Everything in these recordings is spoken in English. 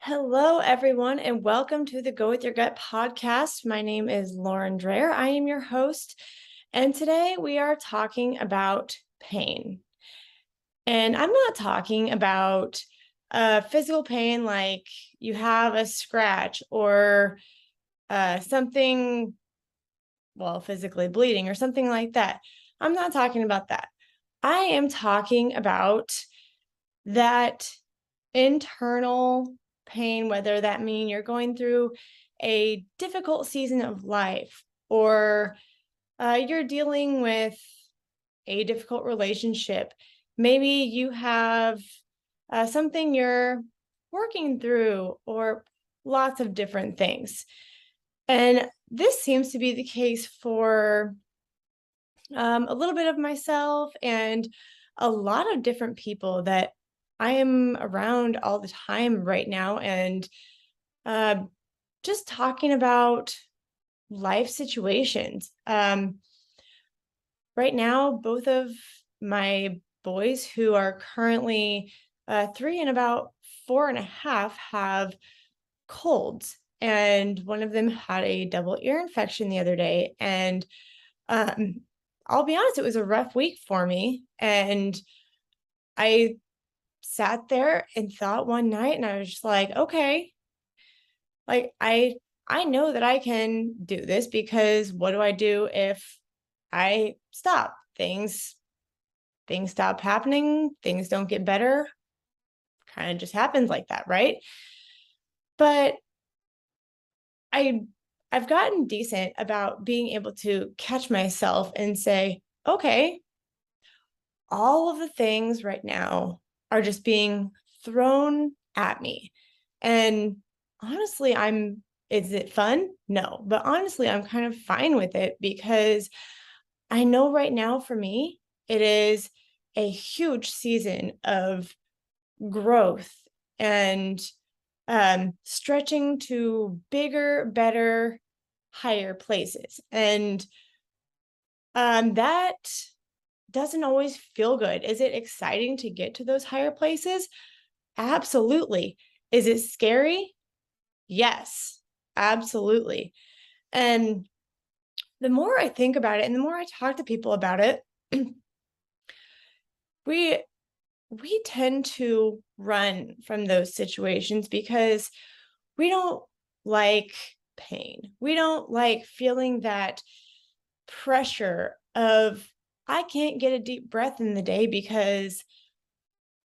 Hello, everyone, and welcome to the Go With Your Gut podcast. My name is Lauren Dreher. I am your host, and today we are talking about pain. And I'm not talking about physical pain like you have a scratch or something, well, physically bleeding or something like that. I'm not talking about that. I am talking about that internal pain, whether that mean you're going through a difficult season of life or you're dealing with a difficult relationship. Maybe you have something you're working through or lots of different things. And this seems to be the case for a little bit of myself and a lot of different people that I am around all the time right now. And uh, just talking about life situations. Right now, both of my boys, who are currently 3 and about 4.5, have colds. And one of them had a double ear infection the other day. And um, I'll be honest, it was a rough week for me. And I sat there and thought one night, and I was just like, okay, like I know that I can do this, because what do I do if I stop? Things stop happening, things don't get better. Kind of just happens like that, right? But I I've gotten decent about being able to catch myself and say, okay, all of the things right now are just being thrown at me. And honestly, is it fun? No, but honestly, I'm kind of fine with it, because I know right now for me, it is a huge season of growth and stretching to bigger, better, higher places. And that doesn't always feel good. Is it exciting to get to those higher places? Absolutely. Is it scary? Yes, absolutely. And the more I think about it and the more I talk to people about it, we we tend to run from those situations because we don't like pain. We don't like feeling that pressure of, I can't get a deep breath in the day because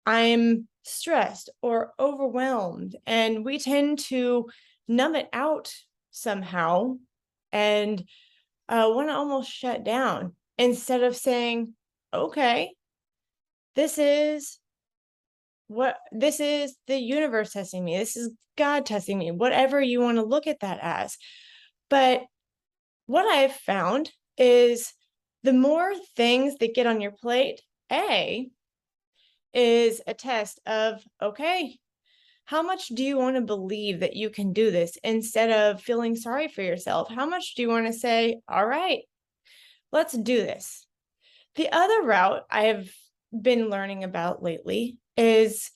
I'm stressed or overwhelmed. And we tend to numb it out somehow and want to almost shut down, instead of saying, okay, this is this is the universe testing me. This is God testing me, whatever you want to look at that as. But what I've found is the more things that get on your plate, A, is a test of, okay, how much do you want to believe that you can do this, instead of feeling sorry for yourself? How much do you want to say, all right, let's do this? The other route I've been learning about lately is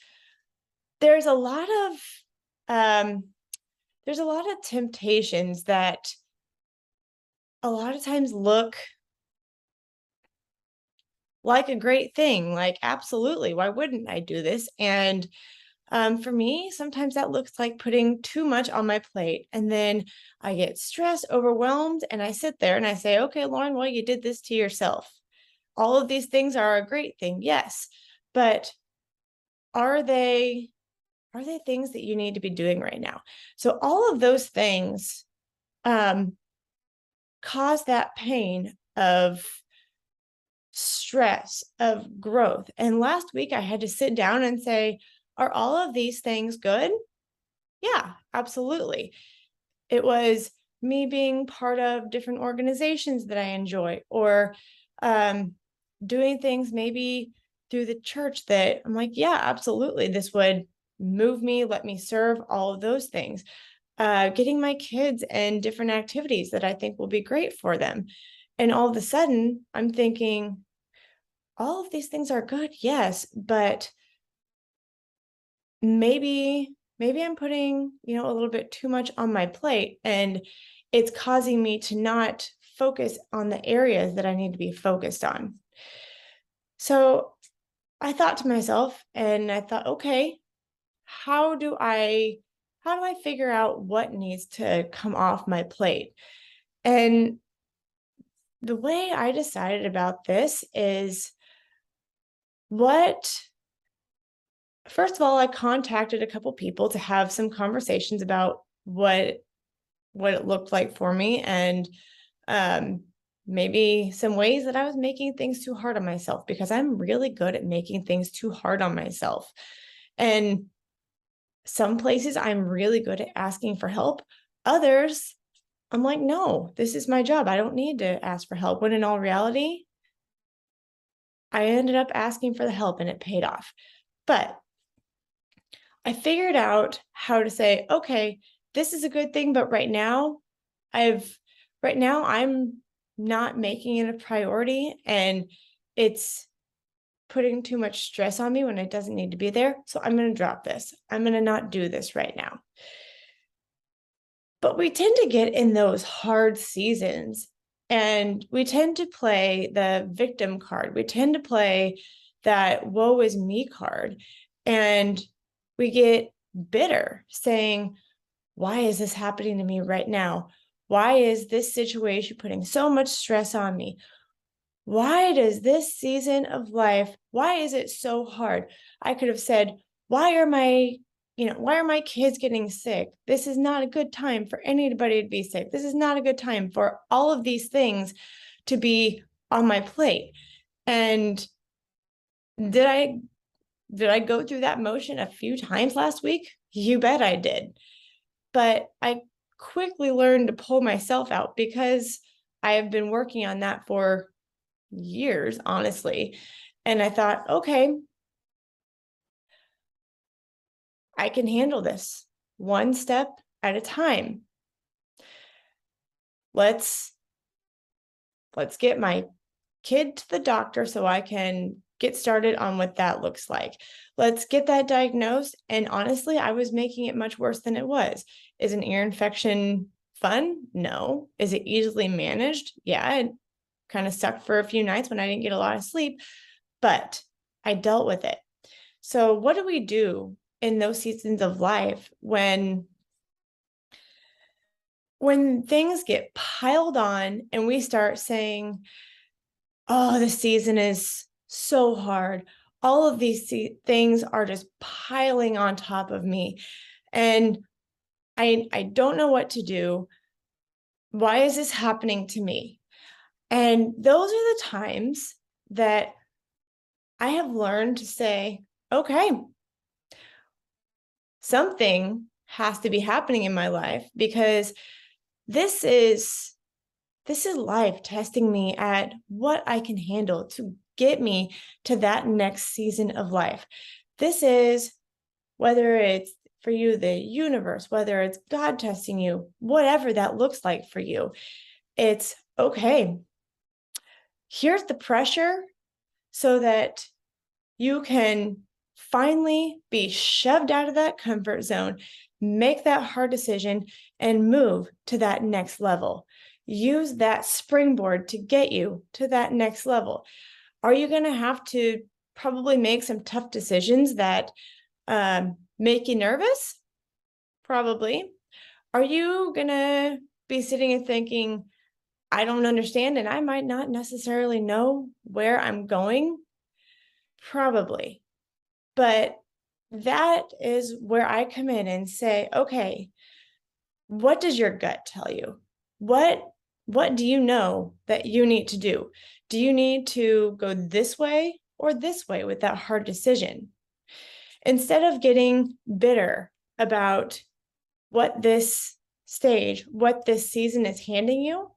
there's a lot of um, there's a lot of temptations that a lot of times look like a great thing. Like, absolutely, why wouldn't I do this? And for me, sometimes that looks like putting too much on my plate. And then I get stressed, overwhelmed, and I sit there and I say, okay, Lauren, well, you did this to yourself. All of these things are a great thing, yes. But are they things that you need to be doing right now? So all of those things um, cause that pain of stress, of growth. And last week I had to sit down and say, are all of these things good? Yeah, absolutely. It was me being part of different organizations that I enjoy, or um, doing things maybe through the church that I'm like, yeah, absolutely, this would move me, let me serve, all of those things. Getting my kids in different activities that I think will be great for them. And all of a sudden, I'm thinking, all of these things are good, yes, but maybe maybe I'm putting, a little bit too much on my plate and it's causing me to not focus on the areas that I need to be focused on. So I thought to myself and I thought, okay, how do I how do I figure out what needs to come off my plate? And the way I decided about this is what first of all, I contacted a couple people to have some conversations about what it looked like for me and um maybe some ways that I was making things too hard on myself because I'm really good at making things too hard on myself. And some places I'm really good at asking for help. Others, I'm like, no, this is my job. I don't need to ask for help. When in all reality, I ended up asking for the help and it paid off. But I figured out how to say, okay, this is a good thing, but I've right now I'm not making it a priority and it's putting too much stress on me when it doesn't need to be there. So I'm going to drop this. I'm going to not do this right now. But we tend to get in those hard seasons and we tend to play the victim card. We tend to play that woe is me card. And we get bitter saying, why is this happening to me right now? Why is this situation putting so much stress on me? Why does this season of life, why is it so hard? I could have said, why are my kids getting sick? This is not a good time for anybody to be sick. This is not a good time for all of these things to be on my plate. And did I go through that motion a few times last week? You bet I did. But I quickly learned to pull myself out because I have been working on that for years, honestly. And I thought, okay, I can handle this one step at a time. Let's get my kid to the doctor so I can get started on what that looks like. Let's get that diagnosed. And honestly, I was making it much worse than it was. Is an ear infection fun? No. Is it easily managed? Yeah, it kind of sucked for a few nights when I didn't get a lot of sleep, but I dealt with it. So what do we do in those seasons of life when things get piled on and we start saying, oh, the season is so hard. All of these things are just piling on top of me. And I don't know what to do. Why is this happening to me? And those are the times that I have learned to say, okay, something has to be happening in my life because this is life testing me at what I can handle to get me to that next season of life. This is whether it's for you, the universe, whether it's God testing you, whatever that looks like for you. It's okay. Here's the pressure so that you can finally be shoved out of that comfort zone, make that hard decision, and move to that next level. Use that springboard to get you to that next level. Are you going to have to probably make some tough decisions that make you nervous? Probably. Are you going to be sitting and thinking, I don't understand and I might not necessarily know where I'm going? Probably. But that is where I come in and say, okay, what does your gut tell you? What do you know that you need to do? Do you need to go this way or this way with that hard decision? Instead of getting bitter about what this what this season is handing you,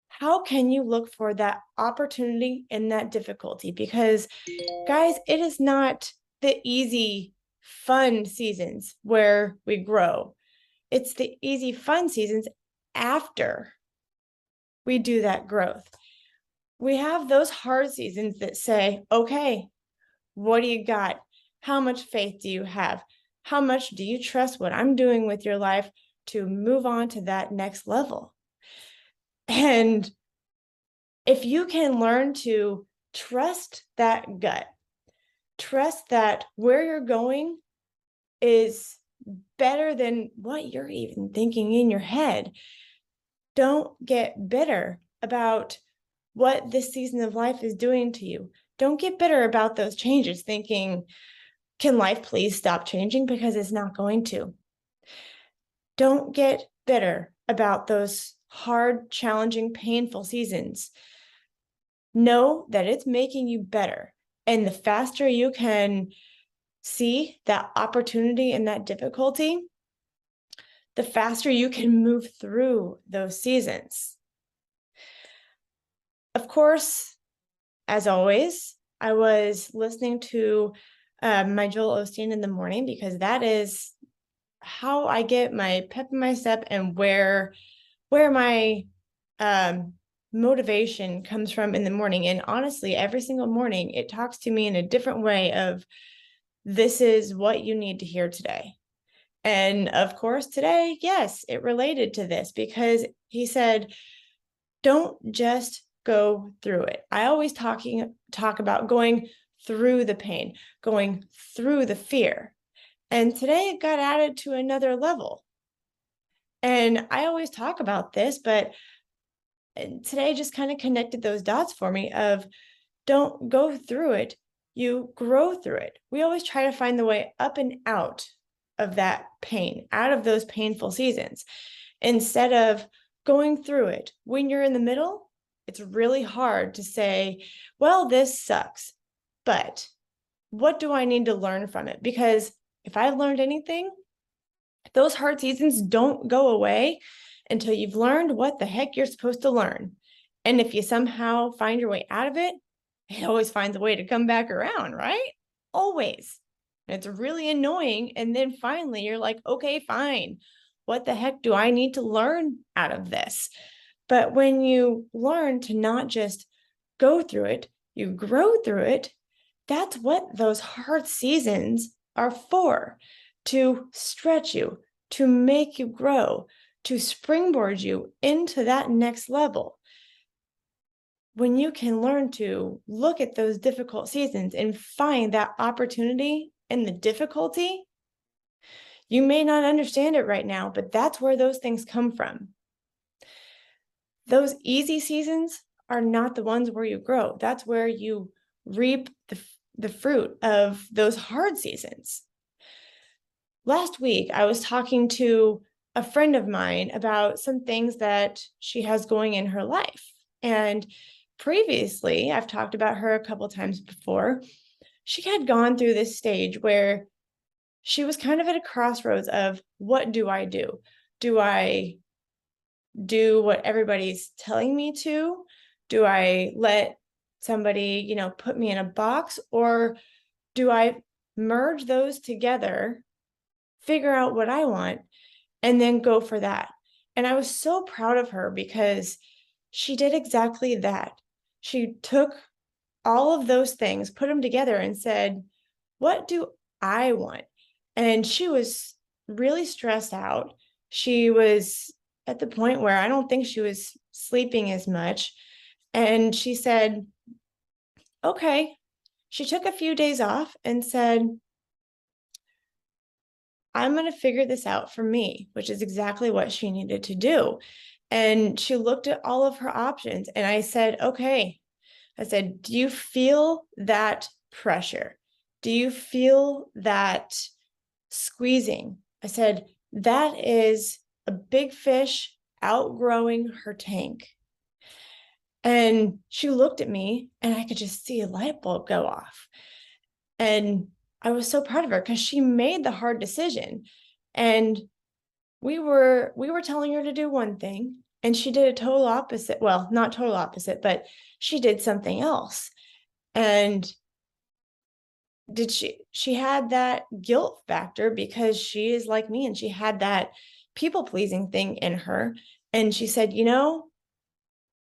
how can you look for that opportunity in that difficulty? Because, guys, it is not the easy, fun seasons where we grow. It's the easy, fun seasons after we do that growth. We have those hard seasons that say, okay, what do you got? How much faith do you have? How much do you trust what I'm doing with your life to move on to that next level? And if you can learn to trust that gut, trust that where you're going is better than what you're even thinking in your head. Don't get bitter about what this season of life is doing to you. Don't get bitter about those changes, thinking, can life please stop changing? Because it's not going to. Don't get bitter about those hard, challenging, painful seasons. Know that it's making you better. And the faster you can see that opportunity and that difficulty, the faster you can move through those seasons. Of course, as always, I was listening to my Joel Osteen in the morning because that is how I get my pep in my step and where my motivation comes from in the morning. And honestly, every single morning, it talks to me in a different way of, this is what you need to hear today. And of course, today, yes, it related to this because he said, don't just go through it. I always talk about going through the pain, going through the fear. And today it got added to another level. And I always talk about this, but today just kind of connected those dots for me of, don't go through it, you grow through it. We always try to find the way up and out of that pain, out of those painful seasons, instead of going through it. When you're in the middle, it's really hard to say, well, this sucks, but what do I need to learn from it? Because if I've learned anything, those hard seasons don't go away until you've learned what the heck you're supposed to learn. And if you somehow find your way out of it, it always finds a way to come back around, right? Always. And it's really annoying. And then finally, you're like, okay, fine. What the heck do I need to learn out of this? But when you learn to not just go through it, you grow through it. That's what those hard seasons are for, to stretch you, to make you grow, to springboard you into that next level. When you can learn to look at those difficult seasons and find that opportunity in the difficulty, you may not understand it right now, but that's where those things come from. Those easy seasons are not the ones where you grow. That's where you reap the fruit of those hard seasons. Last week, I was talking to a friend of mine about some things that she has going in her life. And previously, I've talked about her a couple times before. She had gone through this stage where she was kind of at a crossroads of, what do I do? Do I do what everybody's telling me to? Do I let somebody, put me in a box? Or do I merge those together, figure out what I want, and then go for that? And I was so proud of her because she did exactly that. She took all of those things, put them together, and said, what do I want? And she was really stressed out. She was at the point where I don't think she was sleeping as much. And she said, okay. She took a few days off and said, I'm going to figure this out for me, which is exactly what she needed to do. And she looked at all of her options. And I said, okay. I said, do you feel that pressure? Do you feel that squeezing? I said, that is a big fish outgrowing her tank. And she looked at me and I could just see a light bulb go off. And I was so proud of her because she made the hard decision. And we were telling her to do one thing and she did a total opposite. Well, not total opposite, but she did something else. And she had that guilt factor because she is like me and she had that people pleasing thing in her. And she said,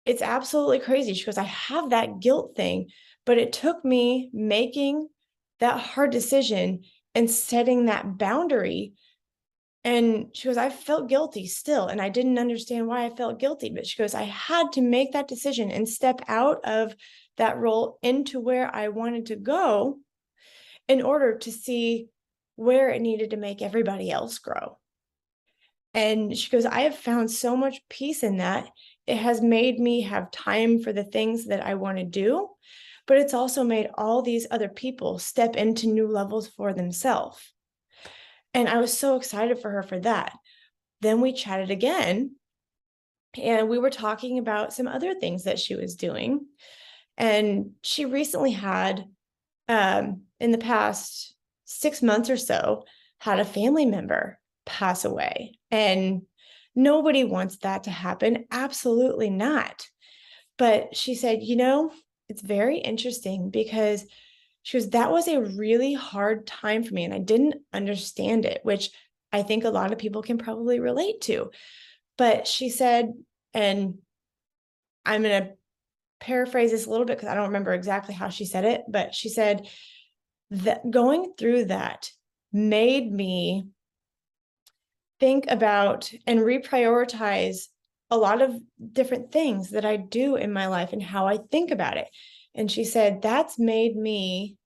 it's absolutely crazy. She goes, I have that guilt thing, but it took me making that hard decision and setting that boundary. And she goes, I felt guilty still. And I didn't understand why I felt guilty. But she goes, I had to make that decision and step out of that role into where I wanted to go in order to see where it needed to make everybody else grow. And she goes, I have found so much peace in that. It has made me have time for the things that I want to do, but it's also made all these other people step into new levels for themselves. And I was so excited for her for that. Then we chatted again, and we were talking about some other things that she was doing. And she recently had, in the past 6 months or so, had a family member pass away. And nobody wants that to happen. Absolutely not. But she said, it's very interesting because that was a really hard time for me and I didn't understand it, which I think a lot of people can probably relate to. But she said, and I'm going to paraphrase this a little bit because I don't remember exactly how she said it, but she said that going through that made me think about and reprioritize a lot of different things that I do in my life and how I think about it. And she said, that's made me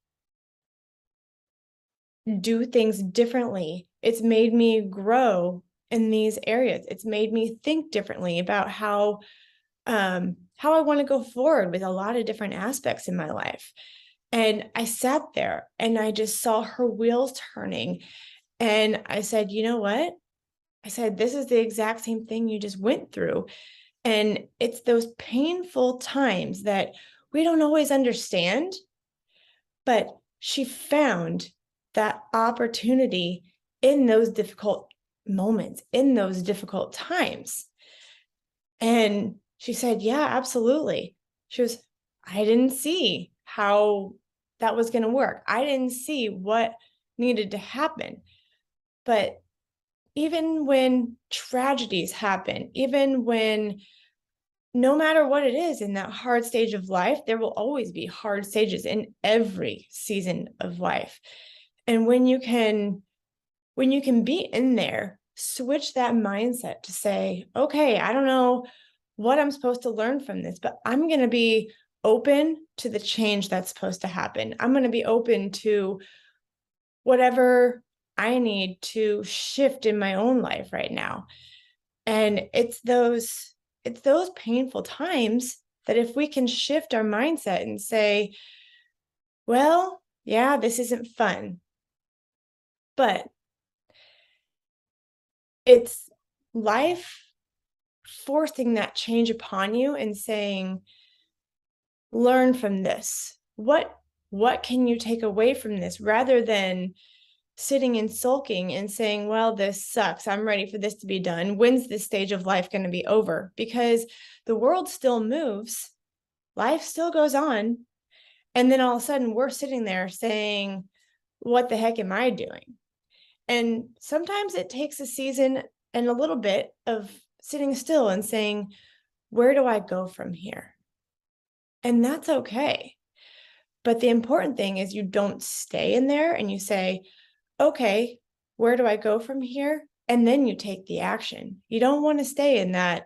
do things differently. It's made me grow in these areas. It's made me think differently about how I want to go forward with a lot of different aspects in my life. And I sat there and I just saw her wheels turning. And I said, you know what? I said, this is the exact same thing you just went through. And it's those painful times that we don't always understand, but she found that opportunity in those difficult moments, in those difficult times. And she said, yeah, absolutely. She was, I didn't see how that was going to work. I didn't see what needed to happen. But even when tragedies happen, even when no matter what it is in that hard stage of life, there will always be hard stages in every season of life. And when you can be in there, switch that mindset to say, okay, I don't know what I'm supposed to learn from this, but I'm going to be open to the change that's supposed to happen. I'm going to be open to whatever I need to shift in my own life right now. And it's those painful times that if we can shift our mindset and say, well, yeah, this isn't fun, but it's life forcing that change upon you and saying, learn from this. What can you take away from this, rather than sitting and sulking and saying, well, this sucks. I'm ready for this to be done. When's this stage of life going to be over? Because the world still moves, life still goes on. And then all of a sudden we're sitting there saying, what the heck am I doing? And sometimes it takes a season and a little bit of sitting still and saying, where do I go from here? And that's okay. But the important thing is you don't stay in there and you say, okay, where do I go from here? And then you take the action. You don't want to stay in that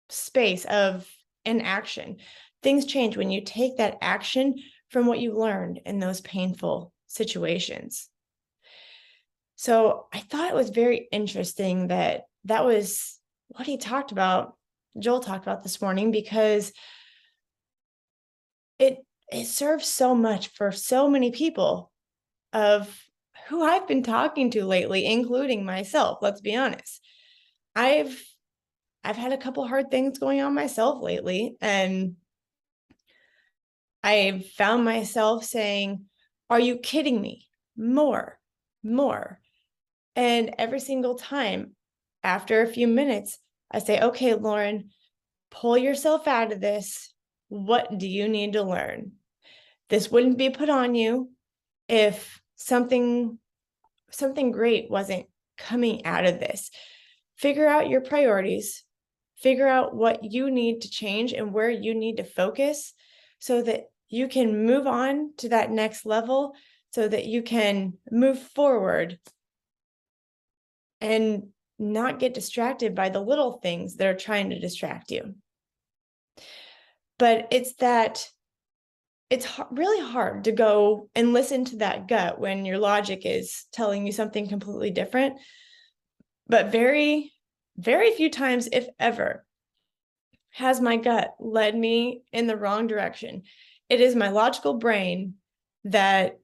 space of inaction. Things change when you take that action from what you learned in those painful situations. So I thought it was very interesting that was what Joel talked about this morning, because it serves so much for so many people of who I've been talking to lately, including myself. Let's be honest. I've had a couple hard things going on myself lately, and I've found myself saying, are you kidding me? More. And every single time, after a few minutes, I say, okay, Lauren, pull yourself out of this. What do you need to learn? This wouldn't be put on you if something great wasn't coming out of this. Figure out your priorities, figure out what you need to change and where you need to focus so that you can move on to that next level so that you can move forward and not get distracted by the little things that are trying to distract you. But it's really hard to go and listen to that gut when your logic is telling you something completely different. But very, very few times, if ever, has my gut led me in the wrong direction. It is my logical brain that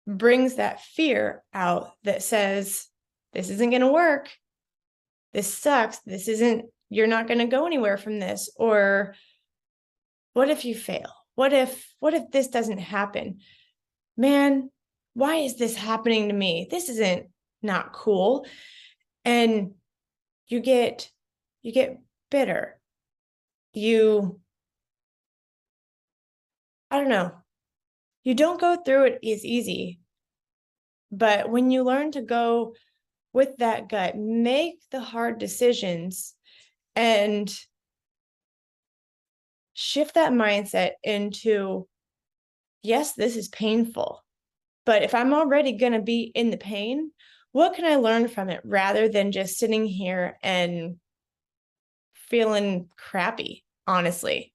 brings that fear out that says, this isn't going to work. This sucks. You're not going to go anywhere from this. Or what if you fail? What if this doesn't happen? Man, why is this happening to me? This isn't not cool. And you get bitter. I don't know. You don't go through it as easy. But when you learn to go with that gut, make the hard decisions and shift that mindset into, yes, this is painful, but if I'm already going to be in the pain, what can I learn from it rather than just sitting here and feeling crappy, honestly.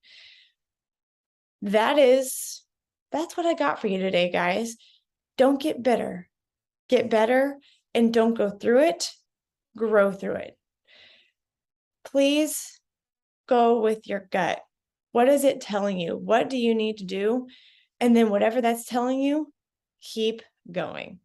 That's what I got for you today, guys. Don't get bitter. Get better and don't go through it. Grow through it. Please go with your gut. What is it telling you? What do you need to do? And then whatever that's telling you, keep going.